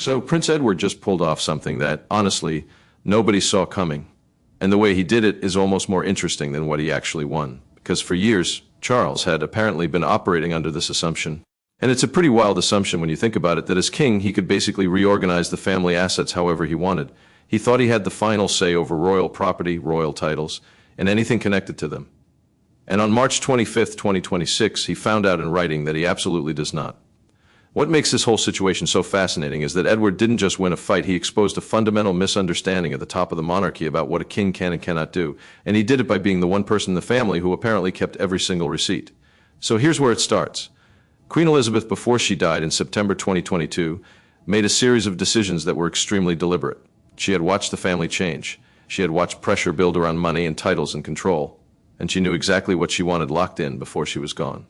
So Prince Edward just pulled off something that, honestly, nobody saw coming. And the way he did it is almost more interesting than what he actually won. Because for years, Charles had apparently been operating under this assumption. And it's a pretty wild assumption when you think about it, that as king, he could basically reorganize the family assets however he wanted. He thought he had the final say over royal property, royal titles, and anything connected to them. And on March 25, 2026, he found out in writing that he absolutely does not. What makes this whole situation so fascinating is that Edward didn't just win a fight, he exposed a fundamental misunderstanding at the top of the monarchy about what a king can and cannot do, and he did it by being the one person in the family who apparently kept every single receipt. So here's where it starts. Queen Elizabeth, before she died in September 2022, made a series of decisions that were extremely deliberate. She had watched the family change. She had watched pressure build around money and titles and control, and she knew exactly what she wanted locked in before she was gone.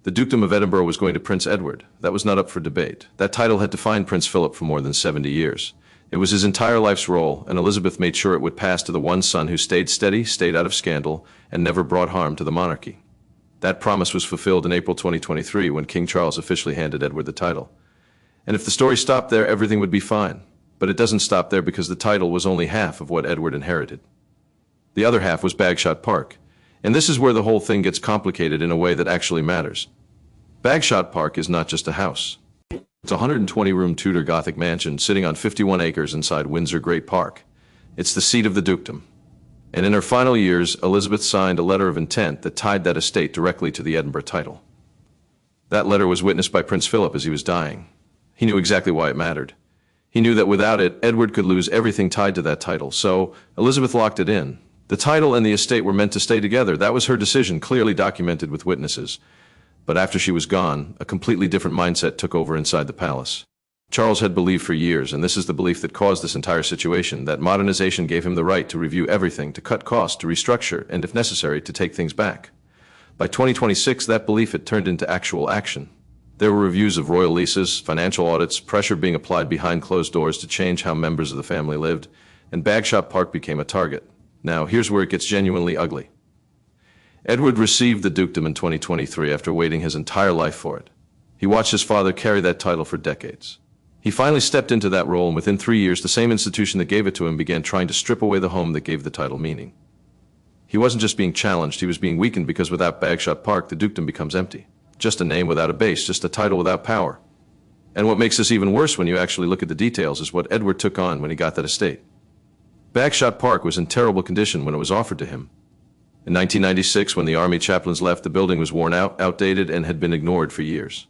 The Dukedom of Edinburgh was going to Prince Edward. That was not up for debate. That title had defined Prince Philip for more than 70 years. It was his entire life's role, and Elizabeth made sure it would pass to the one son who stayed steady, stayed out of scandal, and never brought harm to the monarchy. That promise was fulfilled in April 2023 when King Charles officially handed Edward the title. And if the story stopped there, everything would be fine. But it doesn't stop there because the title was only half of what Edward inherited. The other half was Bagshot Park. And this is where the whole thing gets complicated in a way that actually matters. Bagshot Park is not just a house. It's a 120-room Tudor Gothic mansion sitting on 51 acres inside Windsor Great Park. It's the seat of the dukedom. And in her final years, Elizabeth signed a letter of intent that tied that estate directly to the Edinburgh title. That letter was witnessed by Prince Philip as he was dying. He knew exactly why it mattered. He knew that without it, Edward could lose everything tied to that title, so Elizabeth locked it in. The title and the estate were meant to stay together. That was her decision, clearly documented with witnesses. But after she was gone, a completely different mindset took over inside the palace. Charles had believed for years, and this is the belief that caused this entire situation, that modernization gave him the right to review everything, to cut costs, to restructure, and if necessary, to take things back. By 2026, that belief had turned into actual action. There were reviews of royal leases, financial audits, pressure being applied behind closed doors to change how members of the family lived, and Bagshot Park became a target. Now, here's where it gets genuinely ugly. Edward received the dukedom in 2023 after waiting his entire life for it. He watched his father carry that title for decades. He finally stepped into that role, and within 3 years, the same institution that gave it to him began trying to strip away the home that gave the title meaning. He wasn't just being challenged, he was being weakened, because without Bagshot Park, the dukedom becomes empty. Just a name without a base, just a title without power. And what makes this even worse when you actually look at the details is what Edward took on when he got that estate. Bagshot Park was in terrible condition when it was offered to him. In 1996, when the army chaplains left, the building was worn out, outdated, and had been ignored for years.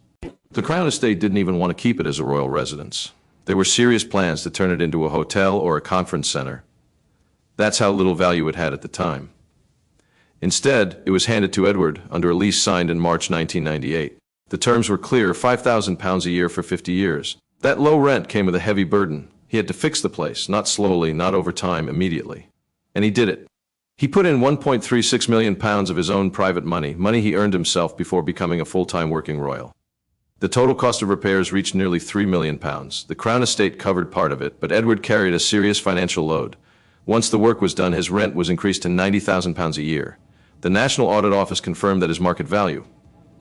The Crown Estate didn't even want to keep it as a royal residence. There were serious plans to turn it into a hotel or a conference center. That's how little value it had at the time. Instead, it was handed to Edward under a lease signed in March 1998. The terms were clear: £5,000 a year for 50 years. That low rent came with a heavy burden. He had to fix the place, not slowly, not over time, immediately. And he did it. He put in £1.36 million of his own private money he earned himself before becoming a full-time working royal. The total cost of repairs reached nearly £3 million. The Crown Estate covered part of it, but Edward carried a serious financial load. Once the work was done, his rent was increased to £90,000 a year. The National Audit Office confirmed that his market value.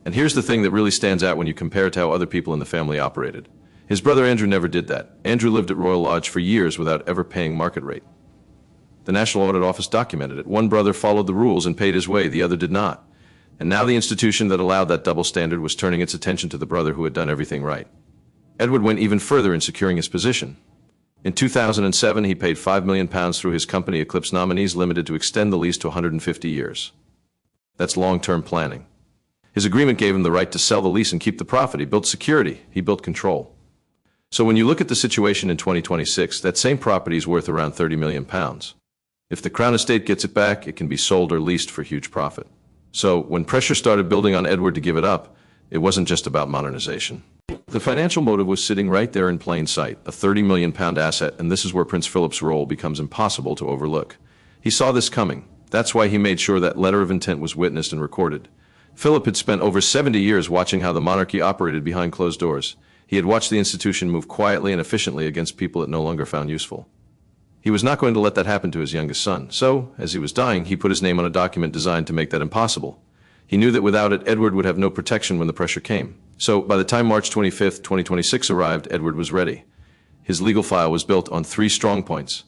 And here's the thing that really stands out when you compare it to how other people in the family operated. His brother Andrew never did that. Andrew lived at Royal Lodge for years without ever paying market rate. The National Audit Office documented it. One brother followed the rules and paid his way, the other did not. And now the institution that allowed that double standard was turning its attention to the brother who had done everything right. Edward went even further in securing his position. In 2007, he paid £5 million through his company Eclipse Nominees Limited to extend the lease to 150 years. That's long-term planning. His agreement gave him the right to sell the lease and keep the profit. He built security. He built control. So when you look at the situation in 2026, that same property is worth around £30 million. If the Crown Estate gets it back, it can be sold or leased for huge profit. So when pressure started building on Edward to give it up, it wasn't just about modernization. The financial motive was sitting right there in plain sight, a £30 million asset, and this is where Prince Philip's role becomes impossible to overlook. He saw this coming. That's why he made sure that letter of intent was witnessed and recorded. Philip had spent over 70 years watching how the monarchy operated behind closed doors. He had watched the institution move quietly and efficiently against people it no longer found useful. He was not going to let that happen to his youngest son, so, as he was dying, he put his name on a document designed to make that impossible. He knew that without it, Edward would have no protection when the pressure came. So, by the time March 25, 2026 arrived, Edward was ready. His legal file was built on three strong points: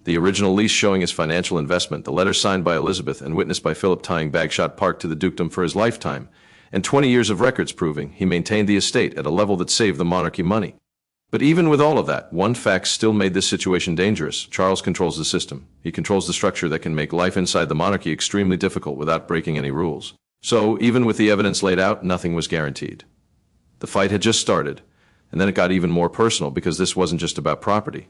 the original lease showing his financial investment, the letter signed by Elizabeth and witnessed by Philip tying Bagshot Park to the dukedom for his lifetime, and 20 years of records proving he maintained the estate at a level that saved the monarchy money. But even with all of that, one fact still made this situation dangerous. Charles controls the system. He controls the structure that can make life inside the monarchy extremely difficult without breaking any rules. So, even with the evidence laid out, nothing was guaranteed. The fight had just started, and then it got even more personal because this wasn't just about property.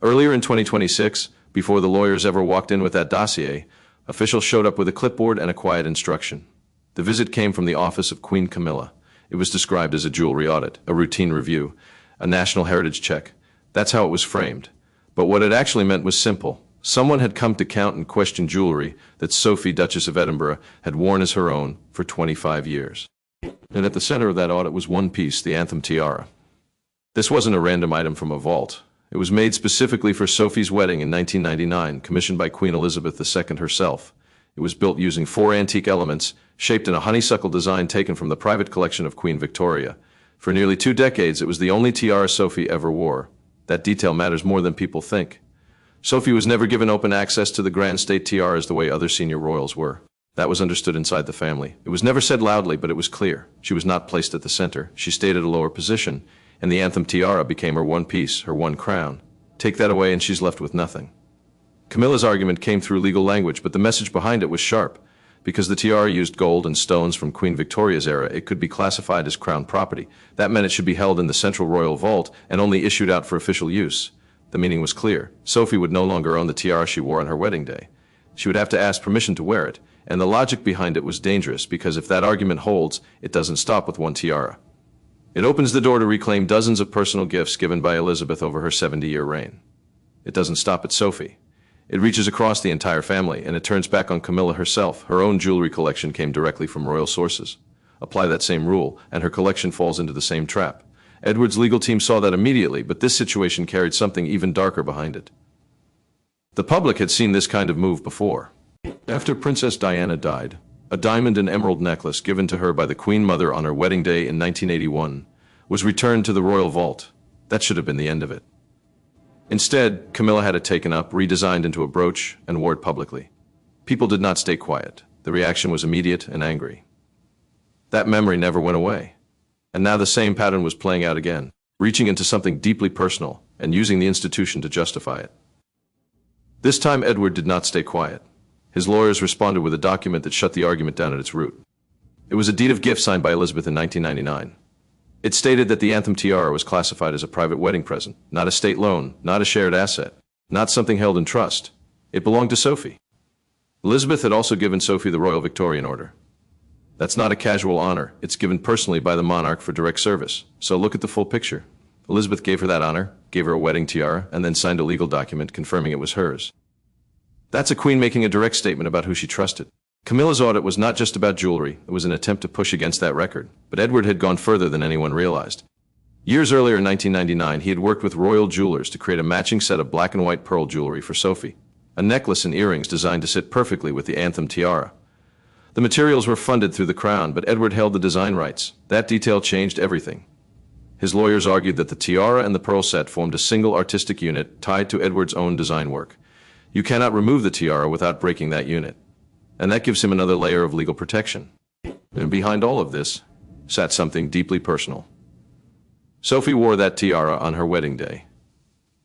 Earlier in 2026, before the lawyers ever walked in with that dossier, officials showed up with a clipboard and a quiet instruction. The visit came from the office of Queen Camilla. It was described as a jewelry audit, a routine review, a national heritage check. That's how it was framed. But what it actually meant was simple. Someone had come to count and question jewelry that Sophie, Duchess of Edinburgh, had worn as her own for 25 years. And at the center of that audit was one piece, the anthem tiara. This wasn't a random item from a vault. It was made specifically for Sophie's wedding in 1999, commissioned by Queen Elizabeth II herself. It was built using 4 antique elements, shaped in a honeysuckle design taken from the private collection of Queen Victoria. For nearly 2 decades, it was the only tiara Sophie ever wore. That detail matters more than people think. Sophie was never given open access to the grand state tiaras the way other senior royals were. That was understood inside the family. It was never said loudly, but it was clear. She was not placed at the center. She stayed at a lower position, and the anthem tiara became her one piece, her one crown. Take that away and she's left with nothing. Camilla's argument came through legal language, but the message behind it was sharp. Because the tiara used gold and stones from Queen Victoria's era, it could be classified as crown property. That meant it should be held in the central royal vault and only issued out for official use. The meaning was clear. Sophie would no longer own the tiara she wore on her wedding day. She would have to ask permission to wear it, and the logic behind it was dangerous because if that argument holds, it doesn't stop with one tiara. It opens the door to reclaim dozens of personal gifts given by Elizabeth over her 70-year reign. It doesn't stop at Sophie. It reaches across the entire family, and it turns back on Camilla herself. Her own jewelry collection came directly from royal sources. Apply that same rule, and her collection falls into the same trap. Edward's legal team saw that immediately, but this situation carried something even darker behind it. The public had seen this kind of move before. After Princess Diana died, a diamond and emerald necklace given to her by the Queen Mother on her wedding day in 1981 was returned to the royal vault. That should have been the end of it. Instead, Camilla had it taken up, redesigned into a brooch, and wore it publicly. People did not stay quiet. The reaction was immediate and angry. That memory never went away. And now the same pattern was playing out again, reaching into something deeply personal and using the institution to justify it. This time, Edward did not stay quiet. His lawyers responded with a document that shut the argument down at its root. It was a deed of gift signed by Elizabeth in 1999. It stated that the anthem tiara was classified as a private wedding present, not a state loan, not a shared asset, not something held in trust. It belonged to Sophie. Elizabeth had also given Sophie the Royal Victorian Order. That's not a casual honor. It's given personally by the monarch for direct service. So look at the full picture. Elizabeth gave her that honor, gave her a wedding tiara, and then signed a legal document confirming it was hers. That's a queen making a direct statement about who she trusted. Camilla's audit was not just about jewelry. It was an attempt to push against that record. But Edward had gone further than anyone realized. Years earlier in 1999, he had worked with royal jewelers to create a matching set of black and white pearl jewelry for Sophie. A necklace and earrings designed to sit perfectly with the anthem tiara. The materials were funded through the crown, but Edward held the design rights. That detail changed everything. His lawyers argued that the tiara and the pearl set formed a single artistic unit tied to Edward's own design work. You cannot remove the tiara without breaking that unit. And that gives him another layer of legal protection. And behind all of this sat something deeply personal. Sophie wore that tiara on her wedding day.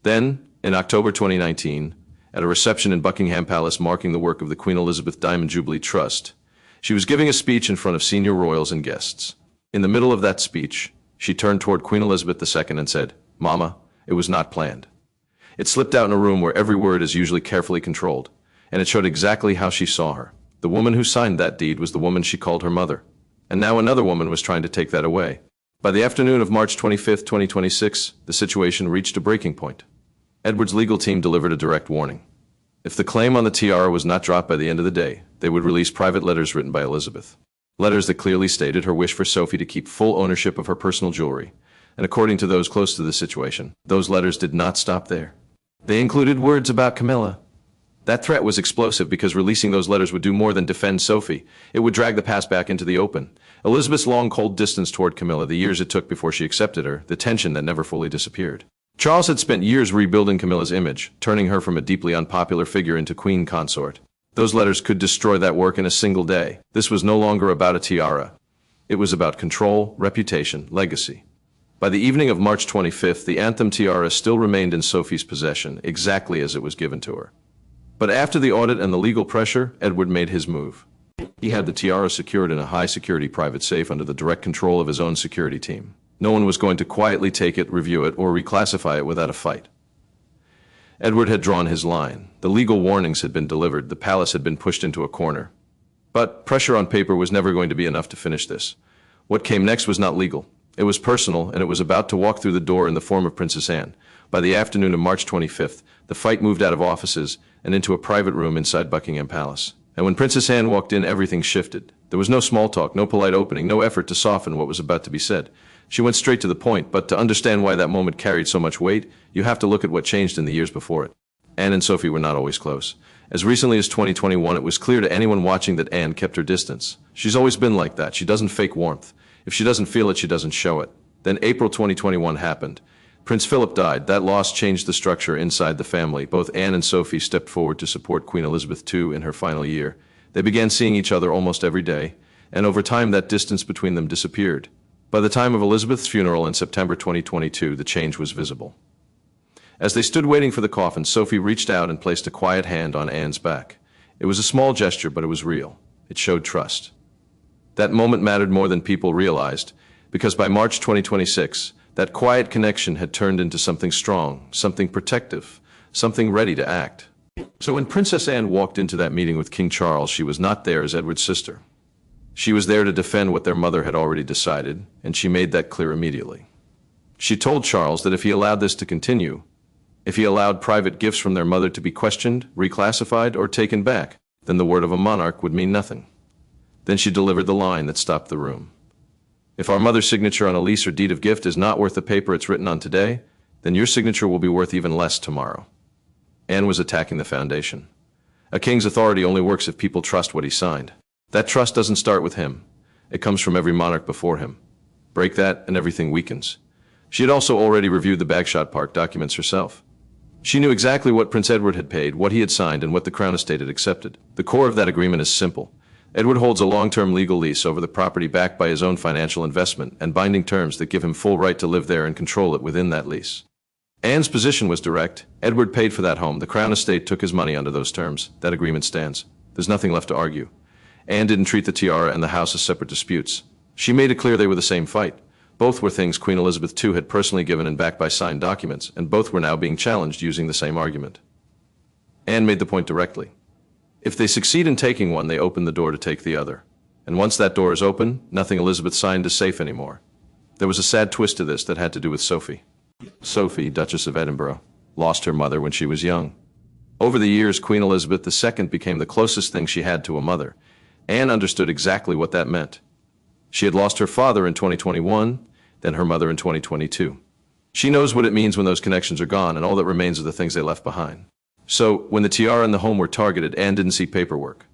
Then, in October 2019, at a reception in Buckingham Palace marking the work of the Queen Elizabeth Diamond Jubilee Trust, she was giving a speech in front of senior royals and guests. In the middle of that speech, she turned toward Queen Elizabeth II and said, "Mama, it was not planned." It slipped out in a room where every word is usually carefully controlled, and it showed exactly how she saw her. The woman who signed that deed was the woman she called her mother. And now another woman was trying to take that away. By the afternoon of March 25, 2026, the situation reached a breaking point. Edward's legal team delivered a direct warning. If the claim on the tiara was not dropped by the end of the day, they would release private letters written by Elizabeth. Letters that clearly stated her wish for Sophie to keep full ownership of her personal jewelry. And according to those close to the situation, those letters did not stop there. They included words about Camilla. That threat was explosive because releasing those letters would do more than defend Sophie. It would drag the past back into the open. Elizabeth's long, cold distance toward Camilla, the years it took before she accepted her, the tension that never fully disappeared. Charles had spent years rebuilding Camilla's image, turning her from a deeply unpopular figure into queen consort. Those letters could destroy that work in a single day. This was no longer about a tiara. It was about control, reputation, legacy. By the evening of March 25th, the anthem tiara still remained in Sophie's possession, exactly as it was given to her. But after the audit and the legal pressure, Edward made his move. He had the tiara secured in a high-security private safe under the direct control of his own security team. No one was going to quietly take it, review it, or reclassify it without a fight. Edward had drawn his line. The legal warnings had been delivered. The palace had been pushed into a corner. But pressure on paper was never going to be enough to finish this. What came next was not legal. It was personal, and it was about to walk through the door in the form of Princess Anne. By the afternoon of March 25th, the fight moved out of offices and into a private room inside Buckingham Palace. And when Princess Anne walked in, everything shifted. There was no small talk, no polite opening, no effort to soften what was about to be said. She went straight to the point, but to understand why that moment carried so much weight, you have to look at what changed in the years before it. Anne and Sophie were not always close. As recently as 2021, it was clear to anyone watching that Anne kept her distance. She's always been like that. She doesn't fake warmth. If she doesn't feel it, she doesn't show it. Then April 2021 happened. Prince Philip died. That loss changed the structure inside the family. Both Anne and Sophie stepped forward to support Queen Elizabeth II in her final year. They began seeing each other almost every day, and over time that distance between them disappeared. By the time of Elizabeth's funeral in September 2022, the change was visible. As they stood waiting for the coffin, Sophie reached out and placed a quiet hand on Anne's back. It was a small gesture, but it was real. It showed trust. That moment mattered more than people realized, because by March 2026, that quiet connection had turned into something strong, something protective, something ready to act. So when Princess Anne walked into that meeting with King Charles, she was not there as Edward's sister. She was there to defend what their mother had already decided, and she made that clear immediately. She told Charles that if he allowed this to continue, if he allowed private gifts from their mother to be questioned, reclassified, or taken back, then the word of a monarch would mean nothing. Then she delivered the line that stopped the room. If our mother's signature on a lease or deed of gift is not worth the paper it's written on today, then your signature will be worth even less tomorrow. Anne was attacking the foundation. A king's authority only works if people trust what he signed. That trust doesn't start with him. It comes from every monarch before him. Break that, and everything weakens. She had also already reviewed the Bagshot Park documents herself. She knew exactly what Prince Edward had paid, what he had signed, and what the Crown Estate had accepted. The core of that agreement is simple. Edward holds a long-term legal lease over the property backed by his own financial investment and binding terms that give him full right to live there and control it within that lease. Anne's position was direct. Edward paid for that home. The Crown Estate took his money under those terms. That agreement stands. There's nothing left to argue. Anne didn't treat the tiara and the house as separate disputes. She made it clear they were the same fight. Both were things Queen Elizabeth II had personally given and backed by signed documents, and both were now being challenged using the same argument. Anne made the point directly. If they succeed in taking one, they open the door to take the other. And once that door is open, nothing Elizabeth signed is safe anymore. There was a sad twist to this that had to do with Sophie. Sophie, Duchess of Edinburgh, lost her mother when she was young. Over the years, Queen Elizabeth II became the closest thing she had to a mother. Anne understood exactly what that meant. She had lost her father in 2021, then her mother in 2022. She knows what it means when those connections are gone and all that remains are the things they left behind. So, when the tiara and the home were targeted, Anne didn't see paperwork.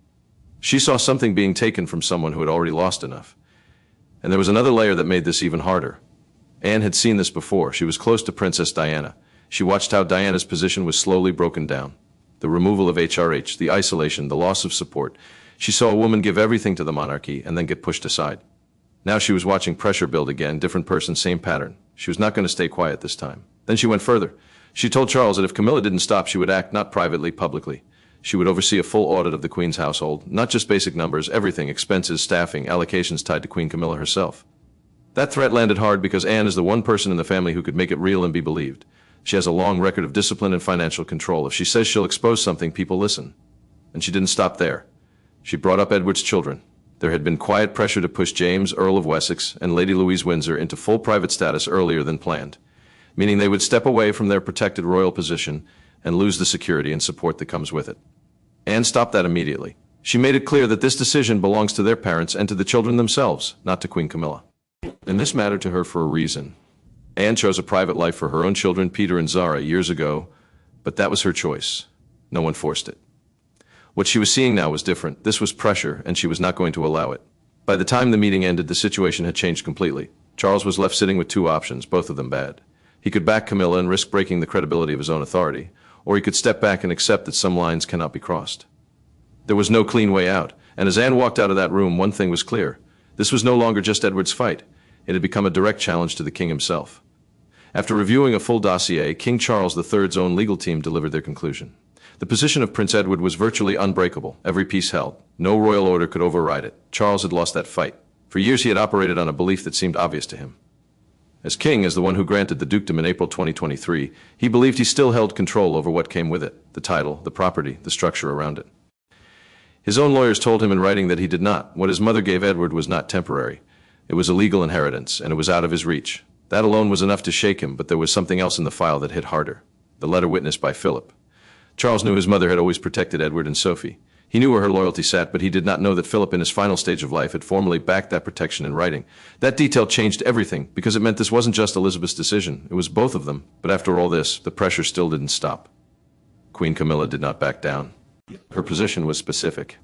She saw something being taken from someone who had already lost enough. And there was another layer that made this even harder. Anne had seen this before. She was close to Princess Diana. She watched how Diana's position was slowly broken down. The removal of HRH, the isolation, the loss of support. She saw a woman give everything to the monarchy and then get pushed aside. Now she was watching pressure build again, different person, same pattern. She was not going to stay quiet this time. Then she went further. She told Charles that if Camilla didn't stop, she would act, not privately, publicly. She would oversee a full audit of the Queen's household, not just basic numbers, everything, expenses, staffing, allocations tied to Queen Camilla herself. That threat landed hard because Anne is the one person in the family who could make it real and be believed. She has a long record of discipline and financial control. If she says she'll expose something, people listen. And she didn't stop there. She brought up Edward's children. There had been quiet pressure to push James, Earl of Wessex, and Lady Louise Windsor into full private status earlier than planned, meaning they would step away from their protected royal position and lose the security and support that comes with it. Anne stopped that immediately. She made it clear that this decision belongs to their parents and to the children themselves, not to Queen Camilla. And this mattered to her for a reason. Anne chose a private life for her own children, Peter and Zara, years ago, but that was her choice. No one forced it. What she was seeing now was different. This was pressure, and she was not going to allow it. By the time the meeting ended, the situation had changed completely. Charles was left sitting with two options, both of them bad. He could back Camilla and risk breaking the credibility of his own authority, or he could step back and accept that some lines cannot be crossed. There was no clean way out, and as Anne walked out of that room, one thing was clear. This was no longer just Edward's fight. It had become a direct challenge to the king himself. After reviewing a full dossier, King Charles III's own legal team delivered their conclusion. The position of Prince Edward was virtually unbreakable, every piece held. No royal order could override it. Charles had lost that fight. For years he had operated on a belief that seemed obvious to him. As king, as the one who granted the dukedom in April 2023, he believed he still held control over what came with it, the title, the property, the structure around it. His own lawyers told him in writing that he did not. What his mother gave Edward was not temporary. It was a legal inheritance, and it was out of his reach. That alone was enough to shake him, but there was something else in the file that hit harder. The letter witnessed by Philip. Charles knew his mother had always protected Edward and Sophie. He knew where her loyalty sat, but he did not know that Philip, in his final stage of life, had formally backed that protection in writing. That detail changed everything, because it meant this wasn't just Elizabeth's decision. It was both of them. But after all this, the pressure still didn't stop. Queen Camilla did not back down. Her position was specific.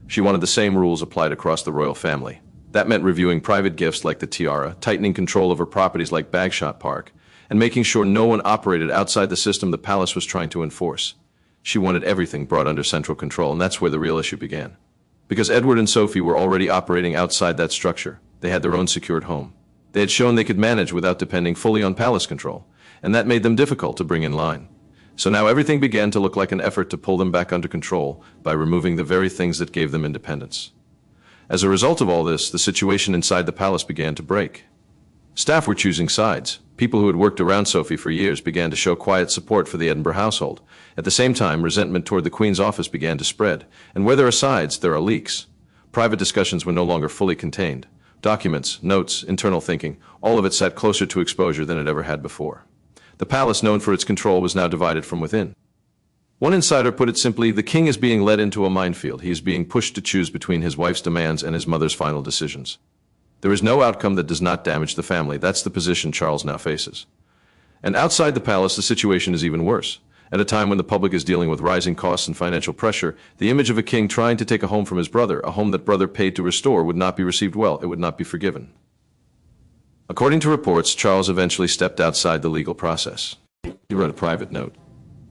She wanted the same rules applied across the royal family. That meant reviewing private gifts like the tiara, tightening control over properties like Bagshot Park, and making sure no one operated outside the system the palace was trying to enforce. She wanted everything brought under central control, and that's where the real issue began. Because Edward and Sophie were already operating outside that structure. They had their own secured home. They had shown they could manage without depending fully on palace control, and that made them difficult to bring in line. So now everything began to look like an effort to pull them back under control by removing the very things that gave them independence. As a result of all this, the situation inside the palace began to break. Staff were choosing sides. People who had worked around Sophie for years began to show quiet support for the Edinburgh household. At the same time, resentment toward the Queen's office began to spread. And where there are sides, there are leaks. Private discussions were no longer fully contained. Documents, notes, internal thinking, all of it sat closer to exposure than it ever had before. The palace, known for its control, was now divided from within. One insider put it simply, the king is being led into a minefield. He is being pushed to choose between his wife's demands and his mother's final decisions. There is no outcome that does not damage the family. That's the position Charles now faces. And outside the palace, the situation is even worse. At a time when the public is dealing with rising costs and financial pressure, the image of a king trying to take a home from his brother, a home that brother paid to restore, would not be received well. It would not be forgiven. According to reports, Charles eventually stepped outside the legal process. He wrote a private note.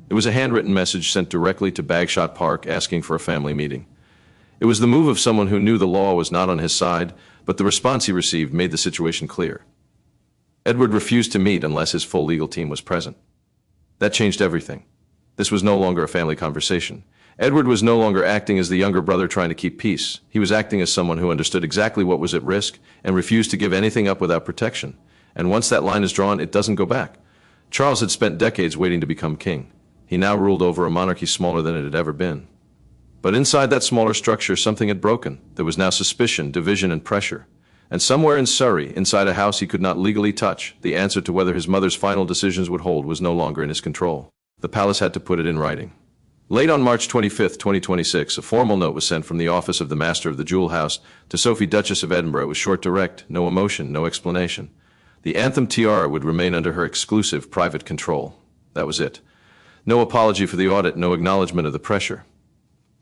It was a handwritten message sent directly to Bagshot Park asking for a family meeting. It was the move of someone who knew the law was not on his side, but the response he received made the situation clear. Edward refused to meet unless his full legal team was present. That changed everything. This was no longer a family conversation. Edward was no longer acting as the younger brother trying to keep peace. He was acting as someone who understood exactly what was at risk and refused to give anything up without protection. And once that line is drawn, it doesn't go back. Charles had spent decades waiting to become king. He now ruled over a monarchy smaller than it had ever been. But inside that smaller structure, something had broken. There was now suspicion, division, and pressure. And somewhere in Surrey, inside a house he could not legally touch, the answer to whether his mother's final decisions would hold was no longer in his control. The palace had to put it in writing. Late on March 25, 2026, a formal note was sent from the office of the Master of the Jewel House to Sophie, Duchess of Edinburgh. It was short, direct, no emotion, no explanation. The anthem tiara would remain under her exclusive private control. That was it. No apology for the audit, no acknowledgement of the pressure.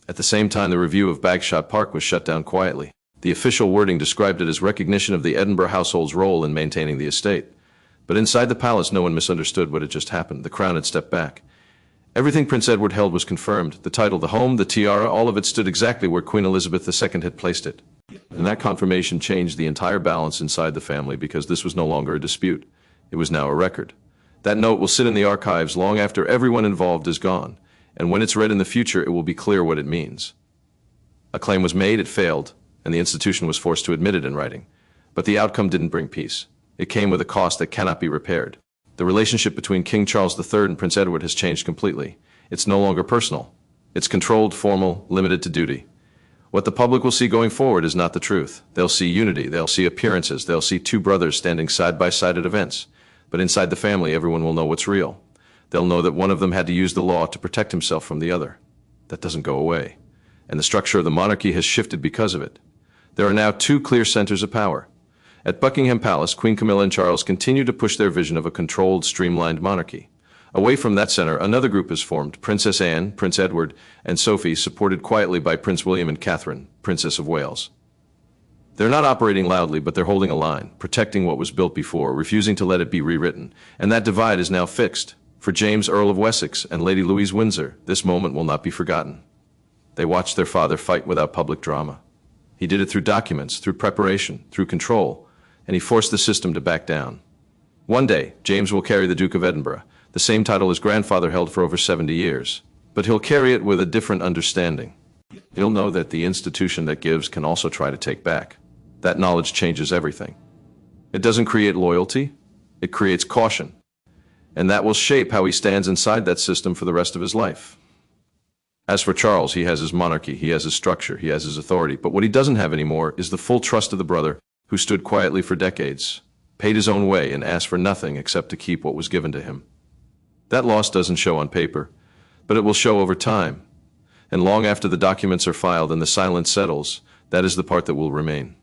At the same time, the review of Bagshot Park was shut down quietly. The official wording described it as recognition of the Edinburgh household's role in maintaining the estate. But inside the palace, no one misunderstood what had just happened. The crown had stepped back. Everything Prince Edward held was confirmed. The title, the home, the tiara, all of it stood exactly where Queen Elizabeth II had placed it. And that confirmation changed the entire balance inside the family, because this was no longer a dispute. It was now a record. That note will sit in the archives long after everyone involved is gone. And when it's read in the future, it will be clear what it means. A claim was made, it failed, and the institution was forced to admit it in writing. But the outcome didn't bring peace. It came with a cost that cannot be repaired. The relationship between King Charles III and Prince Edward has changed completely. It's no longer personal. It's controlled, formal, limited to duty. What the public will see going forward is not the truth. They'll see unity, they'll see appearances, they'll see two brothers standing side by side at events. But inside the family, everyone will know what's real. They'll know that one of them had to use the law to protect himself from the other. That doesn't go away. And the structure of the monarchy has shifted because of it. There are now two clear centers of power. At Buckingham Palace, Queen Camilla and Charles continue to push their vision of a controlled, streamlined monarchy. Away from that center, another group is formed: Princess Anne, Prince Edward, and Sophie, supported quietly by Prince William and Catherine, Princess of Wales. They're not operating loudly, but they're holding a line, protecting what was built before, refusing to let it be rewritten. And that divide is now fixed. For James, Earl of Wessex, and Lady Louise Windsor, this moment will not be forgotten. They watched their father fight without public drama. He did it through documents, through preparation, through control, and he forced the system to back down. One day, James will carry the Duke of Edinburgh, the same title his grandfather held for over 70 years. But he'll carry it with a different understanding. He'll know that the institution that gives can also try to take back. That knowledge changes everything. It doesn't create loyalty, it creates caution. And that will shape how he stands inside that system for the rest of his life. As for Charles, he has his monarchy, he has his structure, he has his authority, but what he doesn't have anymore is the full trust of the brother who stood quietly for decades, paid his own way, and asked for nothing except to keep what was given to him. That loss doesn't show on paper, but it will show over time. And long after the documents are filed and the silence settles, that is the part that will remain.